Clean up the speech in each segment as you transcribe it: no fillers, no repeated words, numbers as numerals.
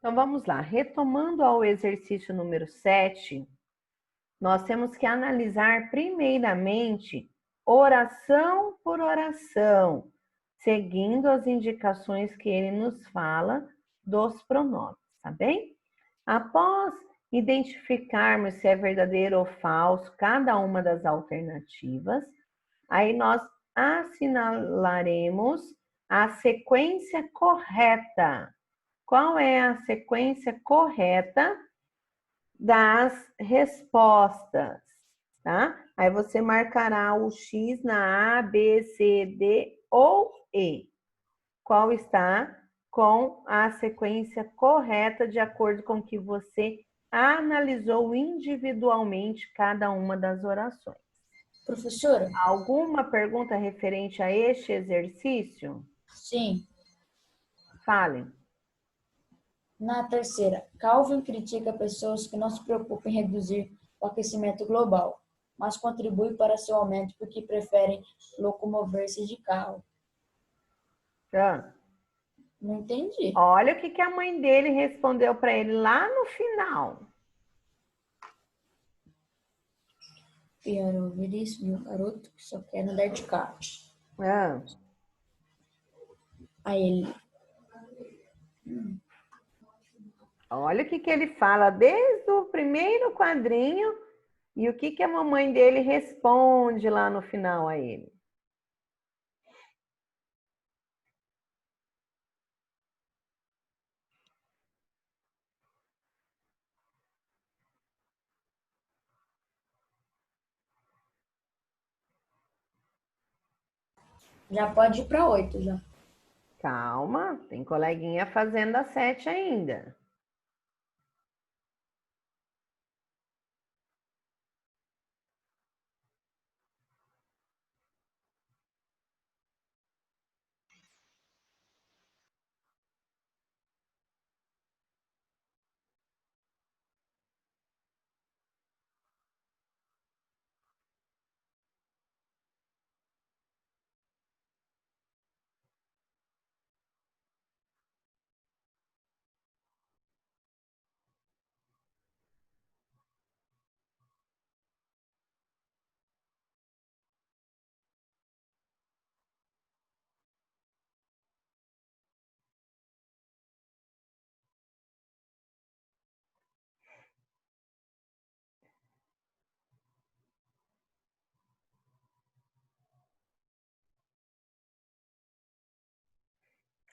Então vamos lá. Retomando ao exercício número 7, nós temos que analisar primeiramente oração por oração, seguindo as indicações que ele nos fala dos pronomes, tá bem? Após identificarmos se é verdadeiro ou falso cada uma das alternativas, aí nós assinalaremos a sequência correta. Qual é a sequência correta das respostas, tá? Aí você marcará o X na A, B, C, D ou E. Qual está com a sequência correta de acordo com que você analisou individualmente cada uma das orações. Professora? Alguma pergunta referente a este exercício? Sim. Fale. Na terceira, Calvin critica pessoas que não se preocupam em reduzir o aquecimento global, mas contribuem para seu aumento porque preferem locomover-se de carro. Ah, Não entendi. olha o que a mãe dele respondeu para ele lá no final. Piano ouvir isso de um garoto que só quer andar de carro. Ah, Aí ele, olha o que ele fala desde o primeiro quadrinho e o que a mamãe dele responde lá no final a ele. já pode ir para 8 já. Calma, tem coleguinha fazendo a 7 ainda.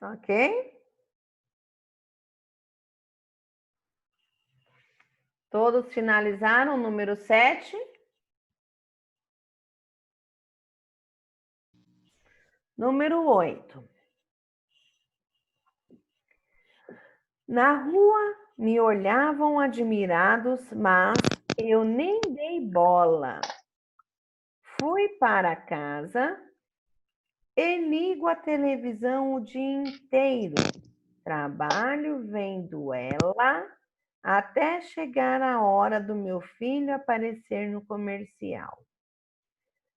Ok? Todos finalizaram o número 7? Número 8. Na rua me olhavam admirados, mas eu nem dei bola. Fui para casa e ligo a televisão o dia inteiro. Trabalho vendo ela até chegar a hora do meu filho aparecer no comercial.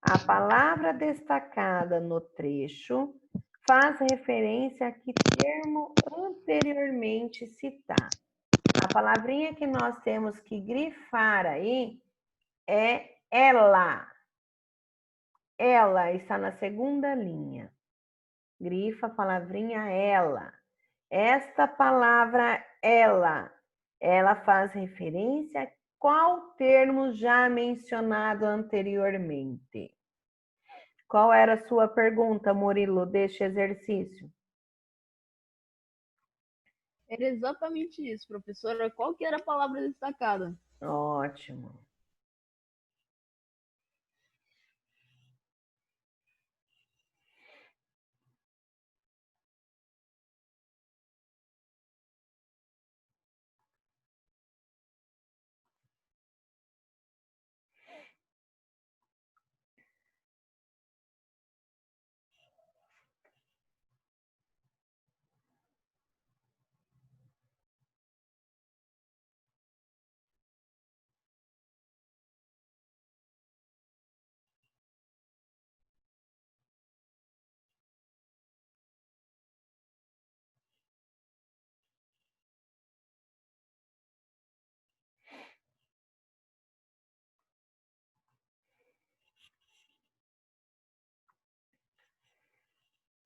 A palavra destacada no trecho faz referência a que termo anteriormente citado. A palavrinha que nós temos que grifar aí é ela. Ela está na segunda linha. Grifa a palavrinha ela. Esta palavra ela faz referência a qual termo já mencionado anteriormente? Qual era a sua pergunta, Murilo, deste exercício? Era exatamente isso, professora. Qual que era a palavra destacada? Ótimo.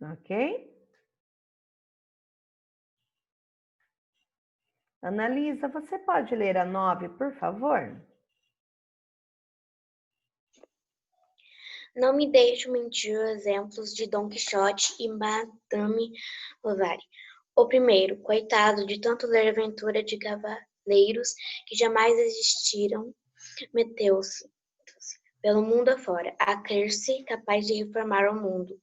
Ok? Analisa, você pode ler a 9, por favor? Não me deixo mentir exemplos de Dom Quixote e Madame Bovary. O primeiro, coitado de tanto ler aventura de cavaleiros que jamais existiram, meteu-se pelo mundo afora, a crer-se capaz de reformar o mundo.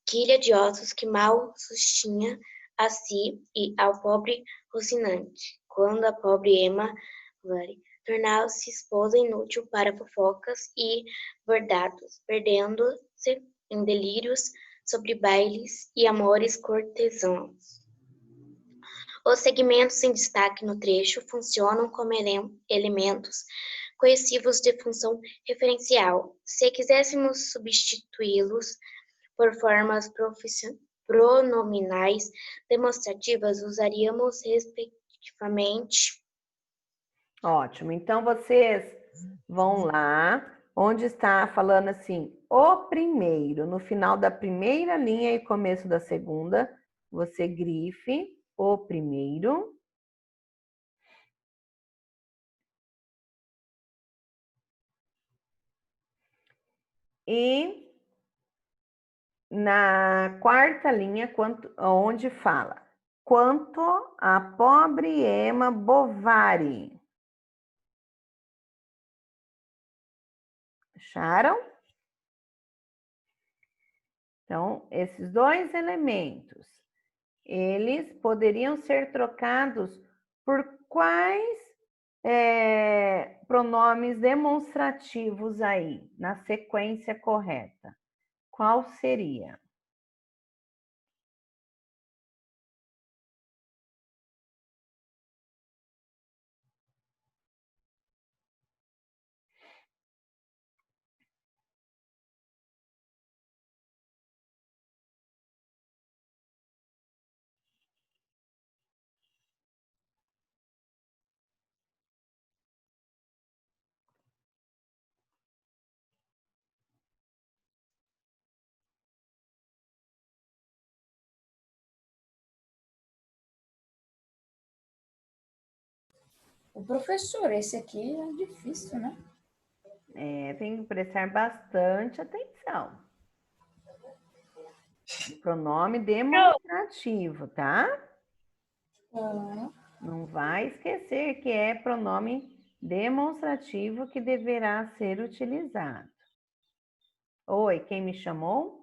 Quilha de ossos que mal sustinha a si e ao pobre Rocinante, quando a pobre Emma Bovary tornava-se esposa inútil para fofocas e bordados, perdendo-se em delírios sobre bailes e amores cortesãos. Os segmentos em destaque no trecho funcionam como elementos coercivos de função referencial. Se quiséssemos substituí-los por formas pronominais demonstrativas, usaríamos respectivamente. Ótimo. Então, vocês vão lá, onde está falando assim, o primeiro, no final da primeira linha e começo da segunda, você grife o primeiro. E na quarta linha, onde fala, quanto a pobre Emma Bovary. Acharam? Então, esses dois elementos, eles poderiam ser trocados por quais pronomes demonstrativos aí, na sequência correta? Qual seria? O professor, esse aqui é difícil, né? Tem que prestar bastante atenção. Pronome demonstrativo, tá? Não vai esquecer que é pronome demonstrativo que deverá ser utilizado. Oi, quem me chamou?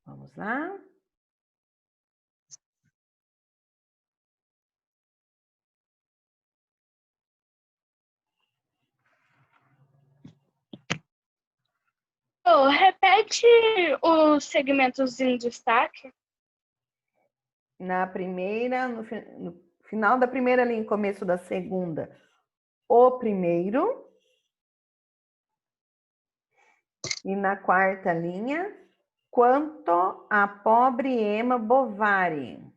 Vamos lá. Repete os segmentos em destaque. Na primeira, no final da primeira linha, começo da segunda, o primeiro. E na quarta linha, quanto a pobre Emma Bovary.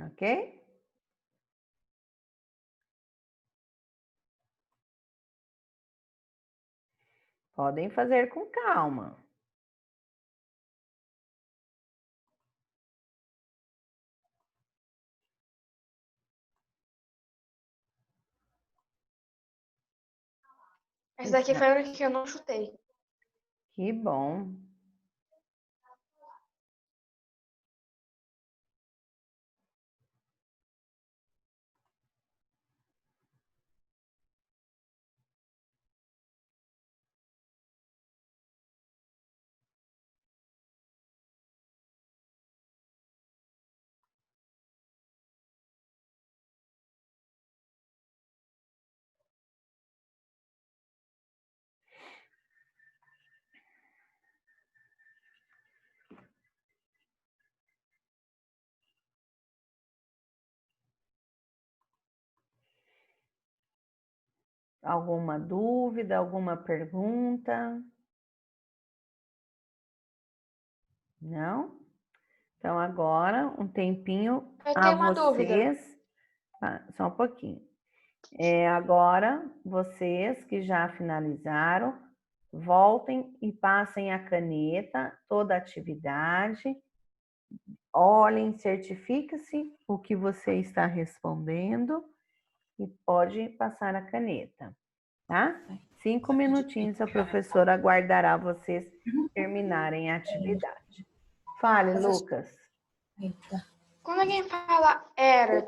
Ok? Podem fazer com calma. Esse daqui foi o que eu não chutei. Que bom. Alguma dúvida, alguma pergunta? Não? Então, agora, um tempinho Eu a tenho uma dúvida. vocês. Só um pouquinho. Agora, vocês que já finalizaram, voltem e passem a caneta, toda a atividade. Olhem, certifique-se o que você está respondendo e pode passar a caneta, tá? 5 minutinhos a professora aguardará vocês terminarem a atividade. Fale, Lucas. Eita. Quando alguém fala era,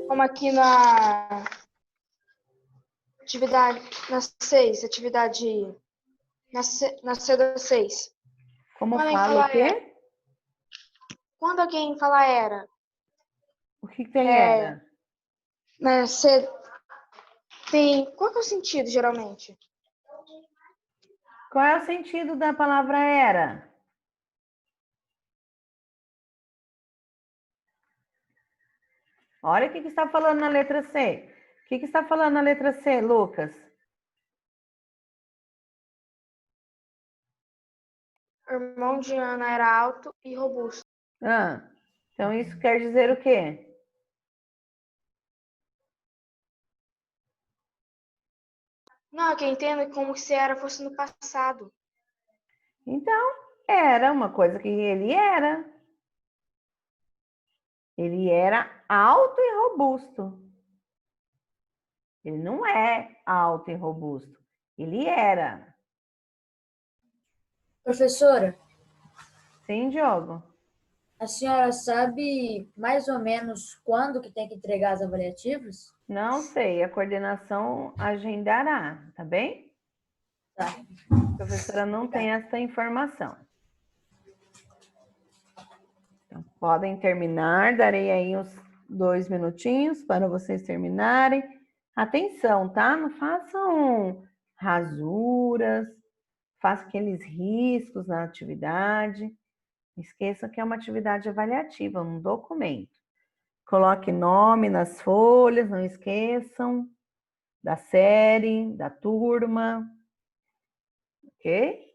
como aqui na atividade, na 6, atividade na seda 6. Como Quando alguém fala o fala quê? Quando alguém fala era, O que tem era? na seda, qual que é o sentido, geralmente? Qual é o sentido da palavra era? Olha o que está falando na letra C. O que está falando na letra C, Lucas? O irmão de Ana era alto e robusto. Então isso quer dizer o quê? Não, que eu entendo é como se era fosse no passado. Então, era uma coisa que ele era. Ele era alto e robusto. Ele não é alto e robusto. Ele era. Professora, Sim, Diogo? a senhora sabe mais ou menos quando que tem que entregar as avaliativas? Não sei, a coordenação agendará, tá bem? Tá. A professora não tem essa informação. Então, podem terminar, darei aí uns 2 minutinhos para vocês terminarem. Atenção, tá? Não façam rasuras, façam aqueles riscos na atividade. Esqueçam que é uma atividade avaliativa, um documento. Coloque nome nas folhas, não esqueçam da série, da turma, ok?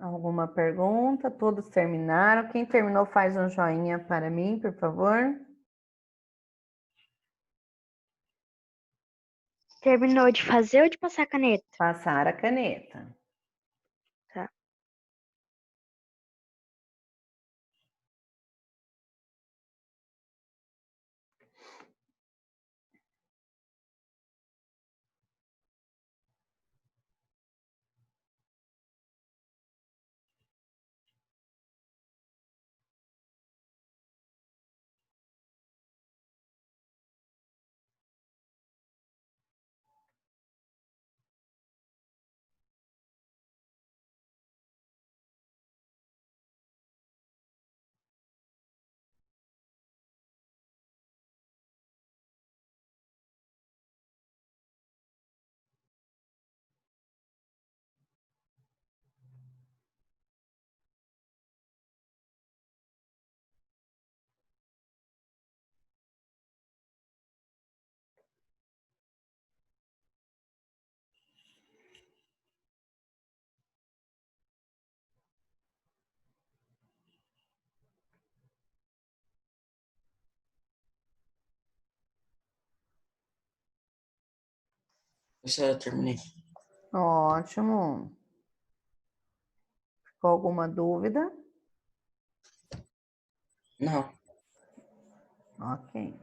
Alguma pergunta? Todos terminaram? Quem terminou faz um joinha para mim, por favor. Terminou de fazer ou de passar a caneta? Passar a caneta. Tá. Professora, eu terminei. Ótimo. Ficou alguma dúvida? Não. Ok.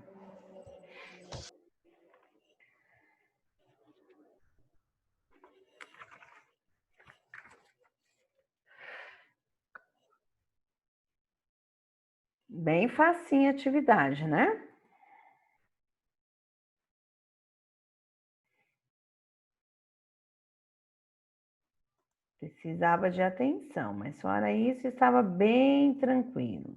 Bem facinha a atividade, né? Precisava de atenção, mas fora isso, estava bem tranquilo.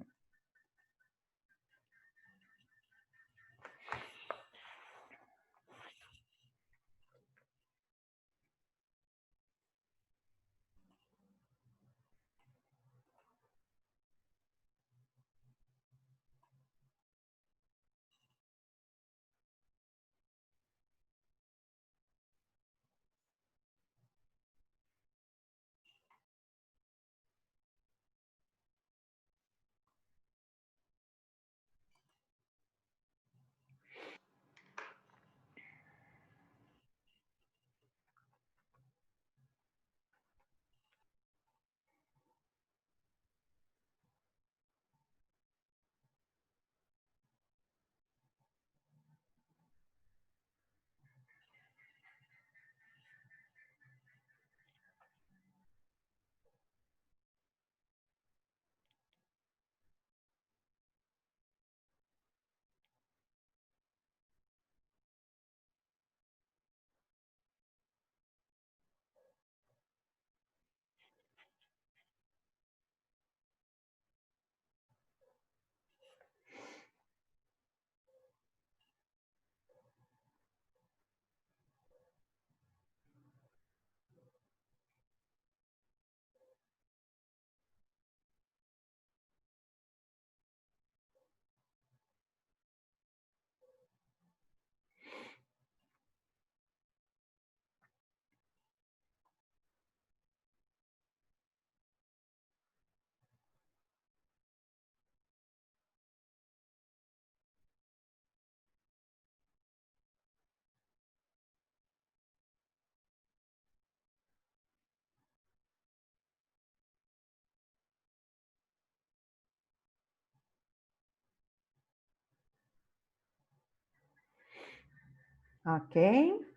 Ok?